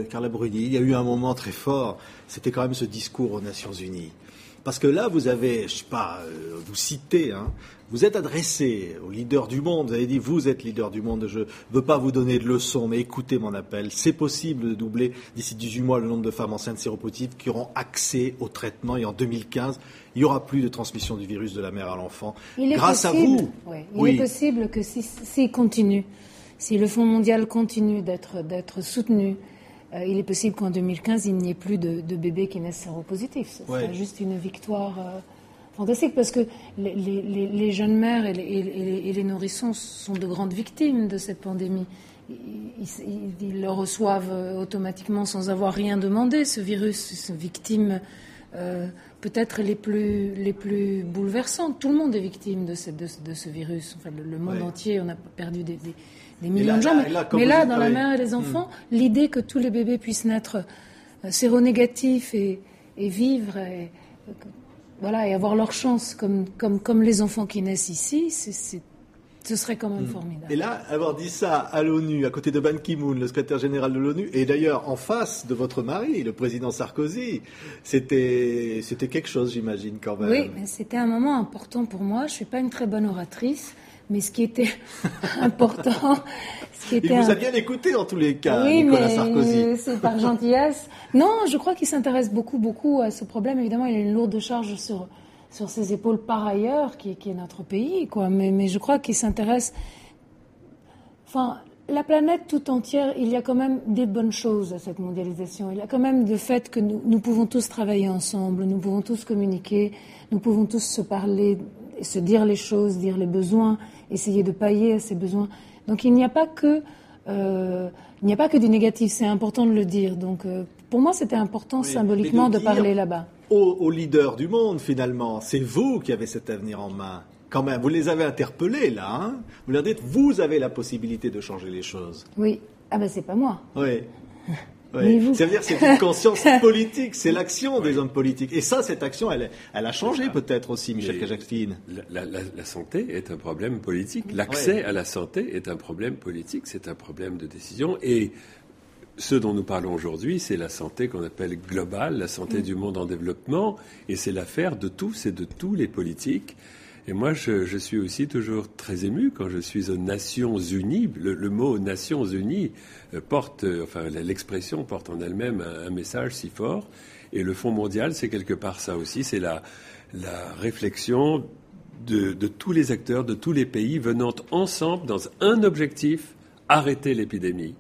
Carla Bruni, il y a eu un moment très fort, c'était quand même ce discours aux Nations Unies. Parce que là, vous avez, je sais pas, vous citez, vous êtes adressé aux leaders du monde, vous avez dit, vous êtes leader du monde, je ne veux pas vous donner de leçons, mais écoutez mon appel, c'est possible de doubler d'ici 18 mois le nombre de femmes enceintes séropositives qui auront accès au traitement, et en 2015, il n'y aura plus de transmission du virus de la mère à l'enfant. Grâce à vous. Il est possible que s'il continue, si le Fonds mondial continue d'être soutenu, il est possible qu'en 2015, il n'y ait plus de bébés qui naissent séropositifs. Ce serait juste une victoire fantastique, parce que les jeunes mères et les nourrissons sont de grandes victimes de cette pandémie. Ils le reçoivent automatiquement sans avoir rien demandé, ce virus. Ils sont victimes peut-être les plus bouleversantes. Tout le monde est victime de ce virus. Enfin, le monde entier, on a perdu des millions de gens. Mais là, dans la mère et les enfants, l'idée que tous les bébés puissent naître séronégatifs et vivre et avoir leur chance comme les enfants qui naissent ici, ce serait quand même formidable. Et là, avoir dit ça à l'ONU, à côté de Ban Ki-moon, le secrétaire général de l'ONU, et d'ailleurs en face de votre mari, le président Sarkozy, c'était quelque chose, j'imagine, quand même. Oui, mais c'était un moment important pour moi. Je ne suis pas une très bonne oratrice, mais ce qui était important... Il vous a bien écouté, en tous les cas, oui, Nicolas Sarkozy. C'est par gentillesse. Non, je crois qu'il s'intéresse beaucoup à ce problème. Évidemment, il a une lourde charge sur ses épaules par ailleurs, qui est notre pays, quoi. Mais je crois qu'il s'intéresse... Enfin, la planète tout entière, il y a quand même des bonnes choses à cette mondialisation. Il y a quand même le fait que nous pouvons tous travailler ensemble, nous pouvons tous communiquer, nous pouvons tous se parler, se dire les choses, dire les besoins, essayer de pallier à ces besoins. Donc il n'y a pas que du négatif, c'est important de le dire. Donc pour moi, c'était important symboliquement de parler là-bas. Aux leaders du monde, finalement, c'est vous qui avez cet avenir en main. Quand même, vous les avez interpellés, là. Vous leur dites, vous avez la possibilité de changer les choses. Oui. Ah ben, c'est pas moi. Oui. C'est-à-dire, c'est une conscience politique, c'est l'action des hommes politiques. Et ça, cette action, elle a changé peut-être aussi, Michel Kazatine. La santé est un problème politique. L'accès à la santé est un problème politique. C'est un problème de décision. Et ce dont nous parlons aujourd'hui, c'est la santé qu'on appelle globale, la santé du monde en développement. Et c'est l'affaire de tous et de tous les politiques. Et moi, je suis aussi toujours très ému quand je suis aux Nations Unies. Le mot Nations Unies l'expression porte en elle-même un message si fort. Et le Fonds mondial, c'est quelque part ça aussi. C'est la réflexion de tous les acteurs, de tous les pays venant ensemble dans un objectif, arrêter l'épidémie.